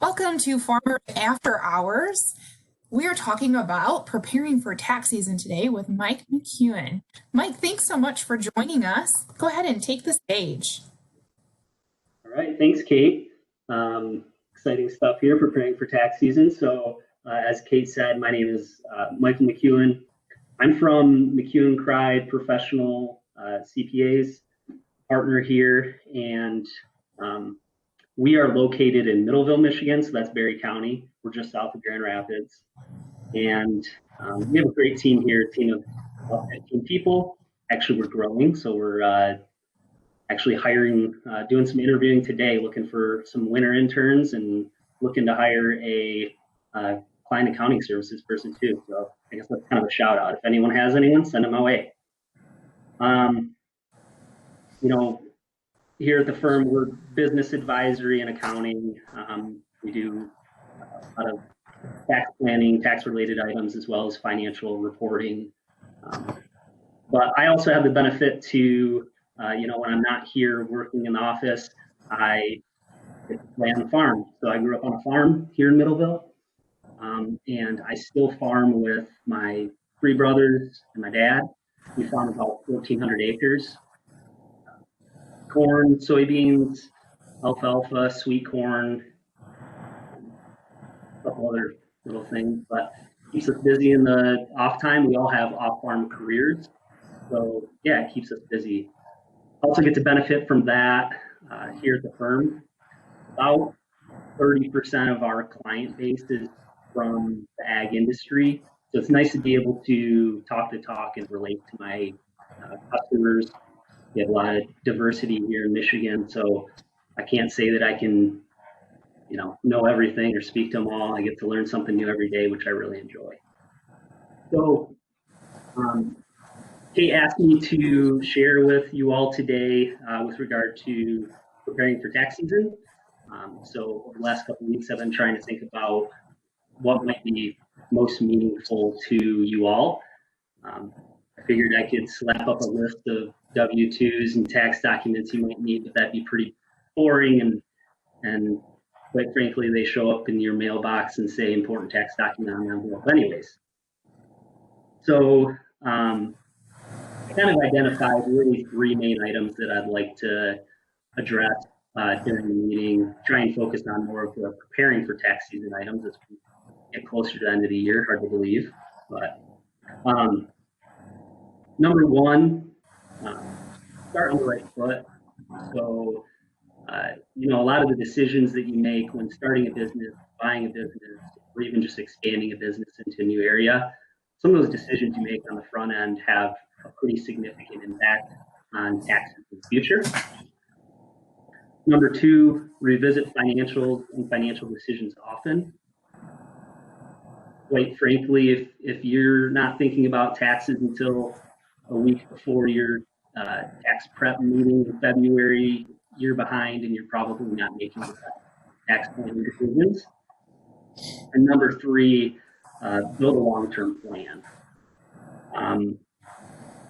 Welcome to Farmer After Hours. We are talking about preparing for tax season today with Mike McKeown. Mike, thanks so much for joining us. Go ahead and take the stage. All right, thanks, Kate. Exciting stuff here, preparing for tax season. So as Kate said, my name is Michael McKeown. I'm from McKeown Cried Professional CPAs, partner here, and we are located in Middleville, Michigan, so that's Berry County. We're just south of Grand Rapids. And we have a great team here, a team of about 15 people. Actually, we're growing, so we're actually hiring, doing some interviewing today, looking for some winter interns and looking to hire a client accounting services person too. So I guess that's kind of a shout out. If anyone has anyone, send them my way. Here at the firm, we're business advisory and accounting. We do a lot of tax planning, tax related items, as well as financial reporting. But I also have the benefit to, when I'm not here working in the office, I get to play on the farm. So I grew up on a farm here in Middleville, and I still farm with my three brothers and my dad. We farm about 1,400 acres. Corn, soybeans, alfalfa, sweet corn, a couple other little things, but keeps us busy in the off time. We all have off-farm careers, so yeah, it keeps us busy. Also get to benefit from that here at the firm. About 30% of our client base is from the ag industry, so it's nice to be able to talk the talk and relate to my customers. We have a lot of diversity here in Michigan, so I can't say that I can, know everything or speak to them all. I get to learn something new every day, which I really enjoy. So, Kate asked me to share with you all today with regard to preparing for tax season. So over the last couple of weeks, I've been trying to think about what might be most meaningful to you all. I figured I could slap up a list of W-2s and tax documents you might need, but that'd be pretty boring, and quite frankly, they show up in your mailbox and say important tax document on the envelope anyways. So I kind of identified really three main items that I'd like to address during the meeting, try and focus on more of the preparing for tax season items as we get closer to the end of the year, hard to believe, but number one, start on the right foot. So, a lot of the decisions that you make when starting a business, buying a business, or even just expanding a business into a new area, some of those decisions you make on the front end have a pretty significant impact on taxes in the future. Number two, revisit financials and financial decisions often. Quite frankly, if you're not thinking about taxes until a week before your tax prep meeting in February, you're behind and you're probably not making the tax planning decisions. And number three, build a long-term plan.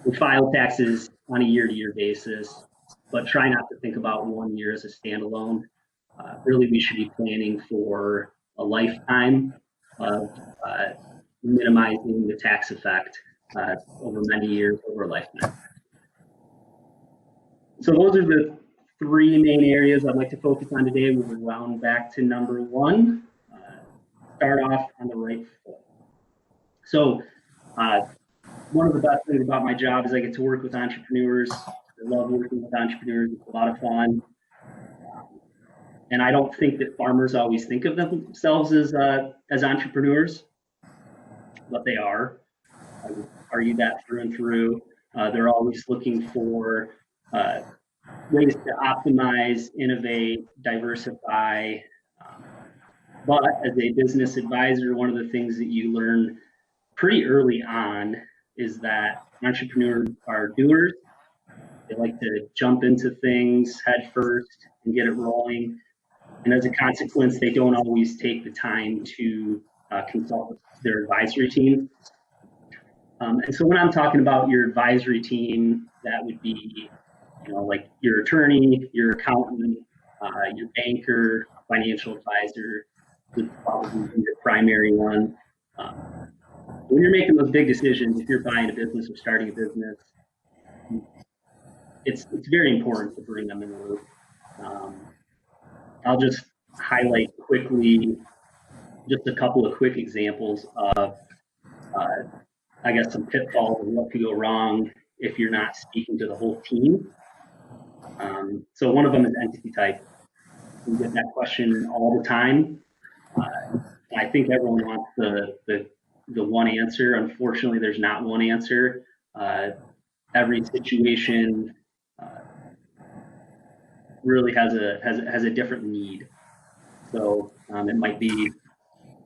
We file taxes on a year-to-year basis, but try not to think about 1 year as a standalone. Really, we should be planning for a lifetime of minimizing the tax effect over many years, over a lifetime. So those are the three main areas I'd like to focus on today. We'll round back to number one, start off on the right foot. So one of the best things about my job is I get to work with entrepreneurs. I love working with entrepreneurs. It's a lot of fun. And I don't think that farmers always think of themselves as entrepreneurs, but they are. I would argue that through and through. They're always looking for ways to optimize, innovate, diversify. But as a business advisor, one of the things that you learn pretty early on is that entrepreneurs are doers. They like to jump into things head first and get it rolling. And as a consequence, they don't always take the time to consult with their advisory team. And so when I'm talking about your advisory team, that would be, like your attorney, your accountant, your banker, financial advisor. would probably be the primary one. When you're making those big decisions, if you're buying a business or starting a business, it's very important to bring them in the loop. I'll just highlight quickly just a couple of quick examples of, I guess, some pitfalls and what could go wrong if you're not speaking to the whole team. So one of them is entity type. We get that question all the time. I think everyone wants the one answer. Unfortunately, there's not one answer. Every situation really has a different need. So it might be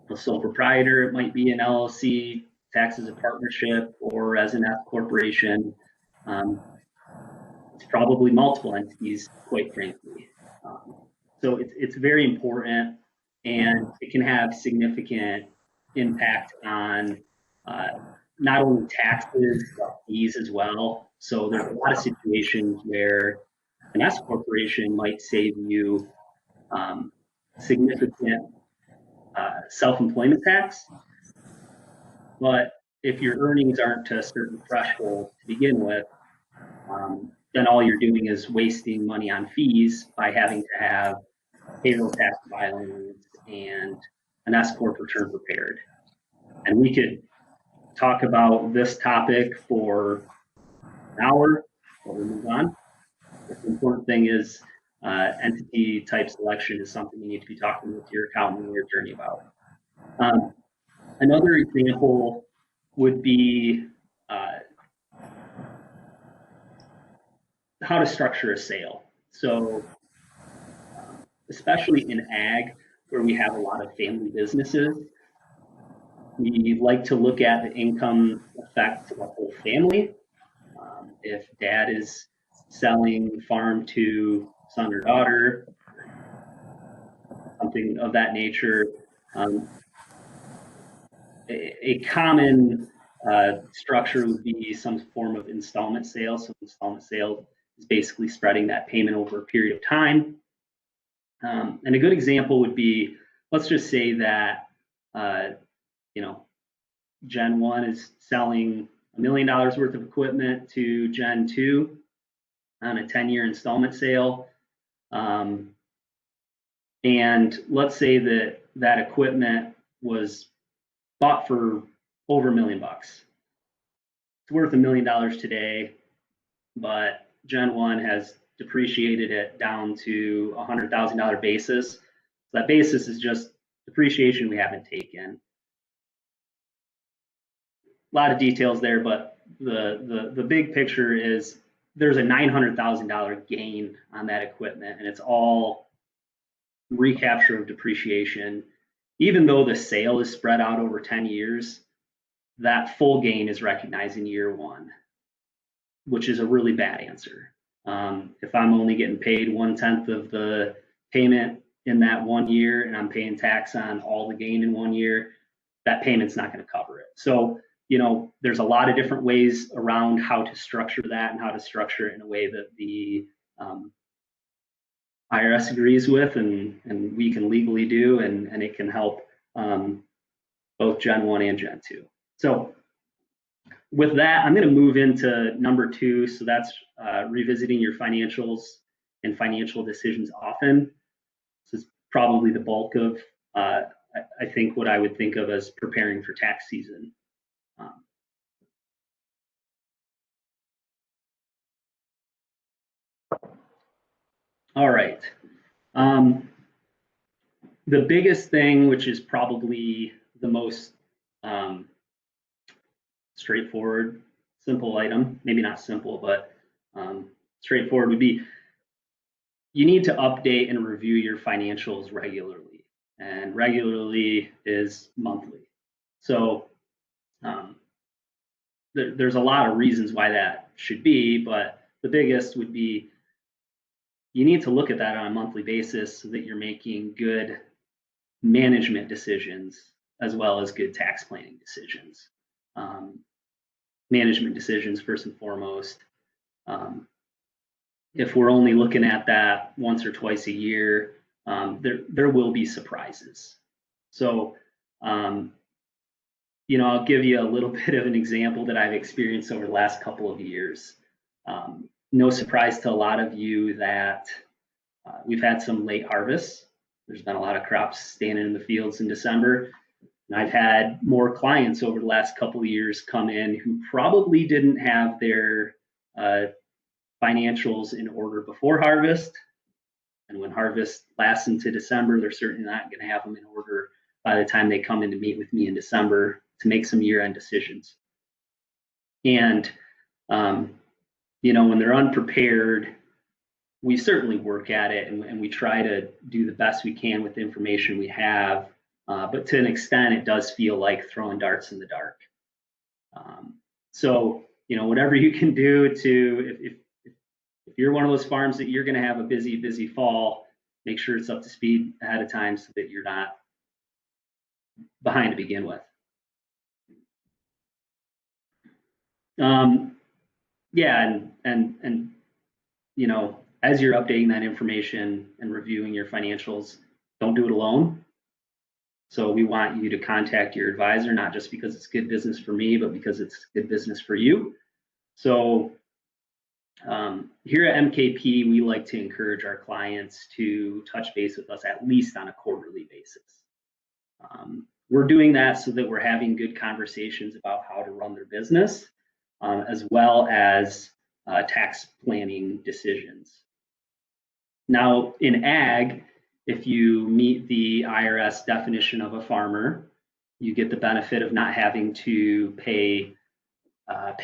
a sole proprietor, it might be an LLC, taxed as a partnership, or as an S corporation. It's probably multiple entities, quite frankly. So it's very important, and it can have significant impact on not only taxes, but fees as well. So there's a lot of situations where an S corporation might save you significant self-employment tax, but if your earnings aren't to a certain threshold to begin with, then all you're doing is wasting money on fees by having to have payroll tax filings and an S corp return prepared. And we could talk about this topic for an hour, but we'll move on. The important thing is entity type selection is something you need to be talking with your accountant and your attorney about. Another example would be how to structure a sale. So especially in ag, where we have a lot of family businesses, we like to look at the income effect to the whole family. If dad is selling farm to son or daughter, something of that nature, a common structure would be some form of installment sale. So installment sale is basically spreading that payment over a period of time. And a good example would be, let's just say that, Gen 1 is selling $1 million worth of equipment to Gen 2 on a 10-year installment sale. And let's say that that equipment was bought for over $1 million. It's worth $1 million today, but Gen 1 has depreciated it down to a $100,000 basis. So that basis is just depreciation we haven't taken. A lot of details there, but the big picture is there's a $900,000 gain on that equipment, and it's all recapture of depreciation. Even though the sale is spread out over 10 years, that full gain is recognized in year one, which is a really bad answer. If I'm only getting paid 1/10 of the payment in that 1 year, and I'm paying tax on all the gain in 1 year, that payment's not going to cover it. So, there's a lot of different ways around how to structure that and how to structure it in a way that the IRS agrees with and we can legally do, and it can help both Gen 1 and Gen 2. So with that, I'm going to move into number 2. So that's revisiting your financials and financial decisions often. This is probably the bulk of, I think, what I would think of as preparing for tax season. All right. The biggest thing, which is probably the most straightforward, simple item, maybe not simple, but straightforward, would be you need to update and review your financials regularly. And regularly is monthly. So there's a lot of reasons why that should be, but the biggest would be you need to look at that on a monthly basis so that you're making good management decisions as well as good tax planning decisions. Management decisions first and foremost. If we're only looking at that once or twice a year, there will be surprises. So, you know, I'll give you a little bit of an example that I've experienced over the last couple of years. No surprise to a lot of you that we've had some late harvests. There's been a lot of crops standing in the fields in December. And I've had more clients over the last couple of years come in who probably didn't have their financials in order before harvest. And when harvest lasts into December, they're certainly not going to have them in order by the time they come in to meet with me in December to make some year-end decisions. And, you know, when they're unprepared, we certainly work at it and we try to do the best we can with the information we have. But to an extent, it does feel like throwing darts in the dark. So, you know, whatever you can do to, if you're one of those farms that you're going to have a busy fall, make sure it's up to speed ahead of time so that you're not behind to begin with. Yeah, and you know, as you're updating that information and reviewing your financials, don't do it alone. So we want you to contact your advisor, not just because it's good business for me, but because it's good business for you. So here at MKP, we like to encourage our clients to touch base with us at least on a quarterly basis. We're doing that so that we're having good conversations about how to run their business, as well as tax planning decisions. Now, in ag, if you meet the IRS definition of a farmer, you get the benefit of not having to pay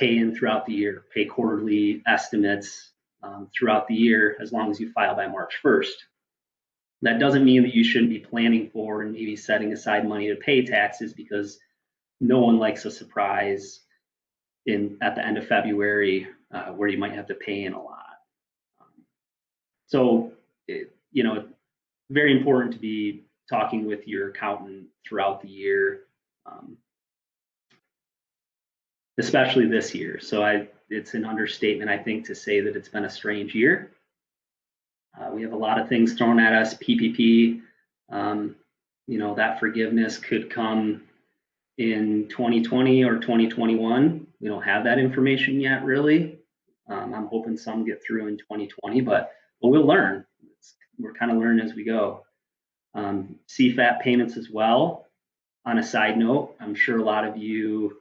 in throughout the year, pay quarterly estimates throughout the year, as long as you file by March 1st. That doesn't mean that you shouldn't be planning for and maybe setting aside money to pay taxes, because no one likes a surprise at the end of February where you might have to pay in a lot. So, you know, very important to be talking with your accountant throughout the year, especially this year. So it's an understatement, I think, to say that it's been a strange year. We have a lot of things thrown at us. PPP, you know, that forgiveness could come in 2020 or 2021. We don't have that information yet, really. I'm hoping some get through in 2020, but we'll learn. We're kind of learning as we go. CFAP payments as well. On a side note, I'm sure a lot of you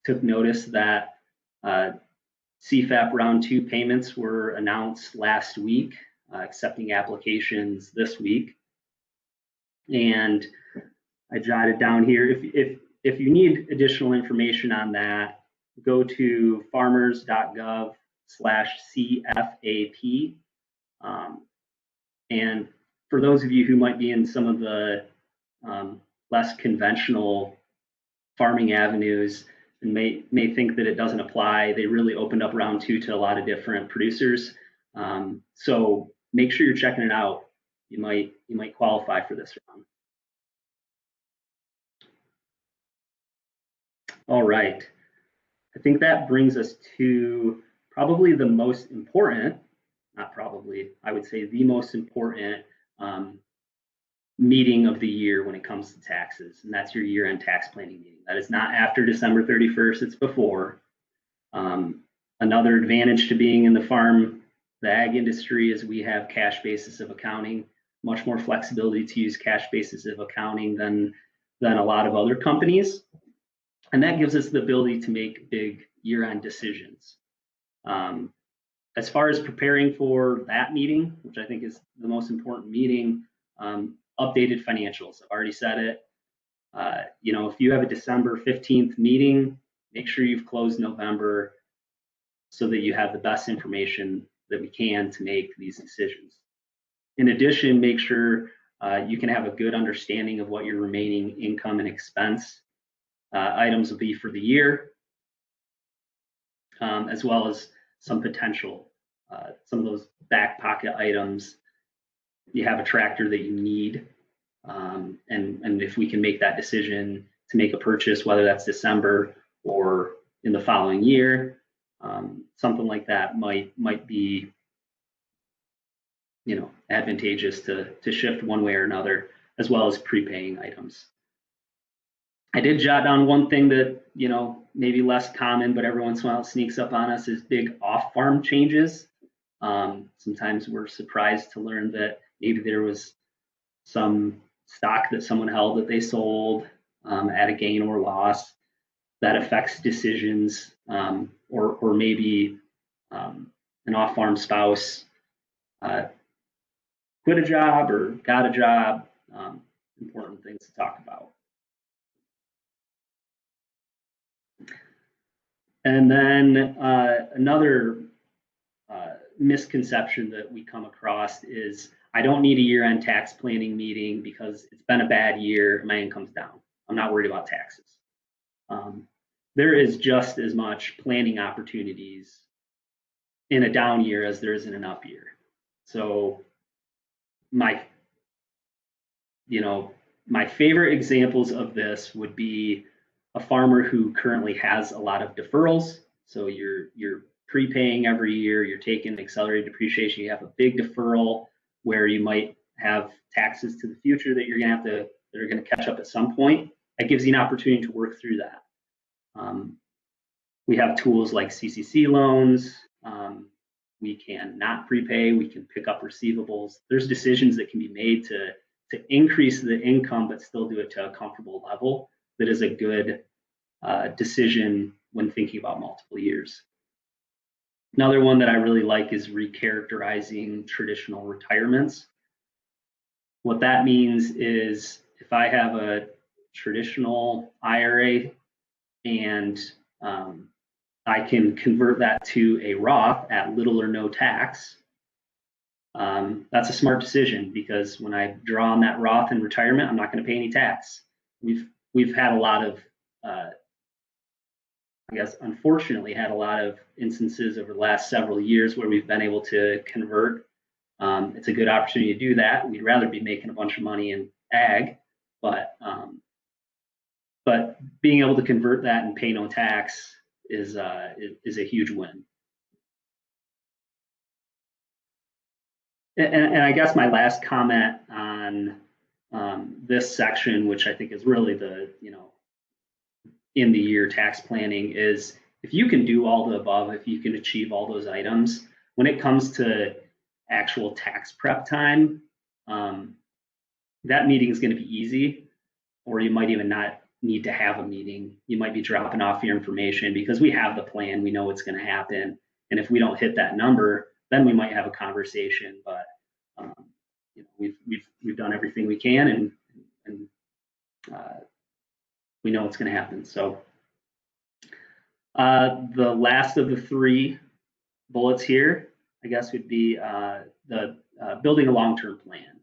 took notice that CFAP round 2 payments were announced last week, accepting applications this week. And I jotted down here, if you need additional information on that, go to farmers.gov/CFAP. And for those of you who might be in some of the less conventional farming avenues and may think that it doesn't apply, they really opened up round 2 to a lot of different producers. So make sure you're checking it out. You might qualify for this round. All right. I think that brings us to probably the most important, not probably, I would say the most important meeting of the year when it comes to taxes, and that's your year-end tax planning meeting. That is not after December 31st, it's before. Another advantage to being in the ag industry is we have cash basis of accounting, much more flexibility to use cash basis of accounting than a lot of other companies. And that gives us the ability to make big year-end decisions. As far as preparing for that meeting, which I think is the most important meeting, updated financials. I've already said it. You know, if you have a December 15th meeting, make sure you've closed November so that you have the best information that we can to make these decisions. In addition, make sure you can have a good understanding of what your remaining income and expense items will be for the year, as well as some potential, some of those back pocket items. You have a tractor that you need, and if we can make that decision to make a purchase, whether that's December or in the following year, something like that might be, you know, advantageous to shift one way or another as well as prepaying items. I did jot down one thing that, maybe less common, but every once in a while it sneaks up on us, is big off-farm changes. Sometimes we're surprised to learn that maybe there was some stock that someone held that they sold at a gain or loss that affects decisions, or maybe an off-farm spouse quit a job or got a job. Important things to talk about. And then another misconception that we come across is, I don't need a year-end tax planning meeting because it's been a bad year and my income's down. I'm not worried about taxes. There is just as much planning opportunities in a down year as there is in an up year. So my favorite examples of this would be a farmer who currently has a lot of deferrals. So you're prepaying every year, you're taking accelerated depreciation, you have a big deferral where you might have taxes to the future that are gonna catch up at some point. That gives you an opportunity to work through that. We have tools like CCC loans. We can not prepay, we can pick up receivables. There's decisions that can be made to increase the income, but still do it to a comfortable level. That is a good decision when thinking about multiple years. Another one that I really like is recharacterizing traditional retirements. What that means is, if I have a traditional IRA and I can convert that to a Roth at little or no tax, that's a smart decision, because when I draw on that Roth in retirement, I'm not going to pay any tax. We've had a lot of, unfortunately, had a lot of instances over the last several years where we've been able to convert. It's a good opportunity to do that. We'd rather be making a bunch of money in ag, but being able to convert that and pay no tax is a huge win. And I guess my last comment on this section, which I think is really the in the year tax planning, is if you can do all the above, if you can achieve all those items, when it comes to actual tax prep time, that meeting is going to be easy, or you might even not need to have a meeting. You might be dropping off your information because we have the plan, we know what's going to happen, and if we don't hit that number, then we might have a conversation. But we've done everything we can, and we know what's going to happen. So the last of the three bullets here, I guess, would be the building a long-term plan.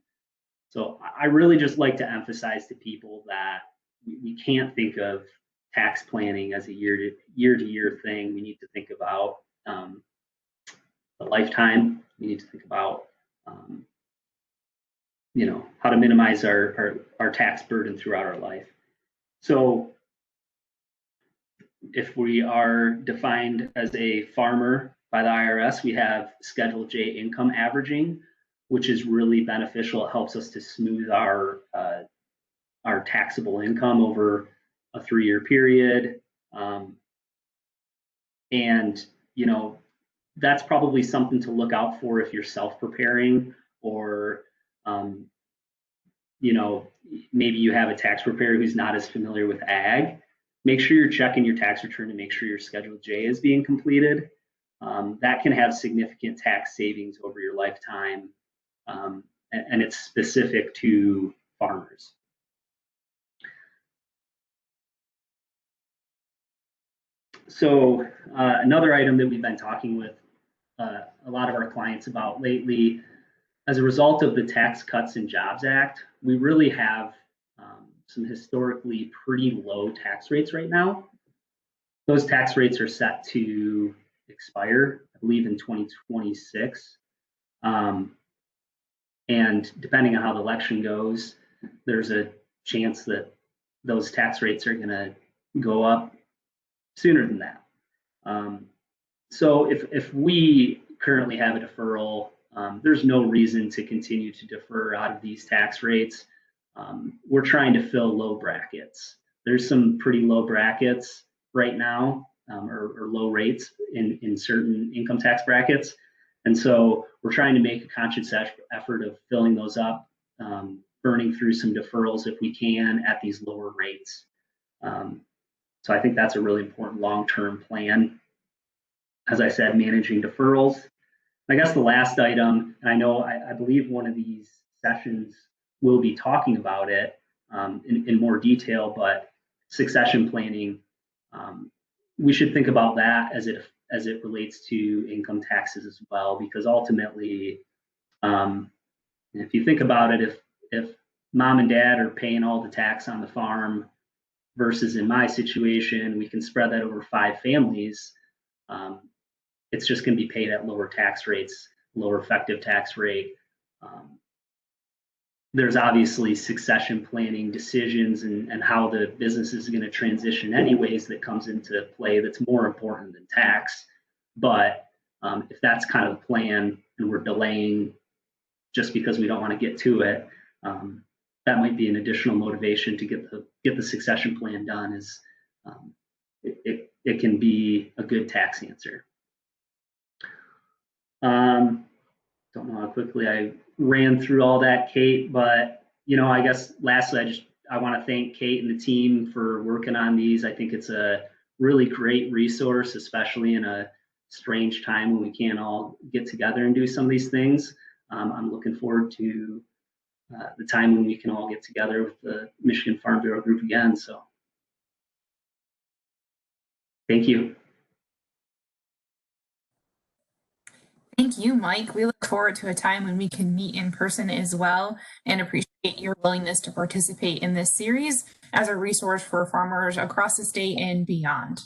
So I really just like to emphasize to people that we can't think of tax planning as a year-to-year thing. We need to think about the lifetime. We need to think about how to minimize our tax burden throughout our life. So if we are defined as a farmer by the IRS, we have Schedule J income averaging, which is really beneficial. It helps us to smooth our taxable income over a 3-year period. And that's probably something to look out for if you're self-preparing, or maybe you have a tax preparer who's not as familiar with ag. Make sure you're checking your tax return to make sure your Schedule J is being completed. That can have significant tax savings over your lifetime, and it's specific to farmers. So another item that we've been talking with a lot of our clients about lately, as a result of the Tax Cuts and Jobs Act, we really have some historically pretty low tax rates right now. Those tax rates are set to expire, I believe, in 2026. And depending on how the election goes, there's a chance that those tax rates are going to go up sooner than that. So if we currently have a deferral, there's no reason to continue to defer out of these tax rates. we're trying to fill low brackets. There's some pretty low brackets right now, or low rates in certain income tax brackets. And so we're trying to make a conscious effort of filling those up, burning through some deferrals if we can at these lower rates. So I think that's a really important long-term plan. As I said, managing deferrals. I guess the last item, and I know I believe one of these sessions will be talking about it in more detail, but succession planning, we should think about that as it relates to income taxes as well, because ultimately, if you think about it, if mom and dad are paying all the tax on the farm versus in my situation, we can spread that over 5 families. It's just going to be paid at lower tax rates, lower effective tax rate. There's obviously succession planning decisions and how the business is going to transition anyways that comes into play that's more important than tax. But if that's kind of the plan and we're delaying just because we don't want to get to it, that might be an additional motivation to get the succession plan done. Is it can be a good tax answer. Don't know how quickly I ran through all that, Kate, but I guess lastly, I want to thank Kate and the team for working on these. I think it's a really great resource, especially in a strange time when we can't all get together and do some of these things. I'm looking forward to the time when we can all get together with the Michigan Farm Bureau group again. So thank you. Thank you, Mike. We look forward to a time when we can meet in person as well, and appreciate your willingness to participate in this series as a resource for farmers across the state and beyond.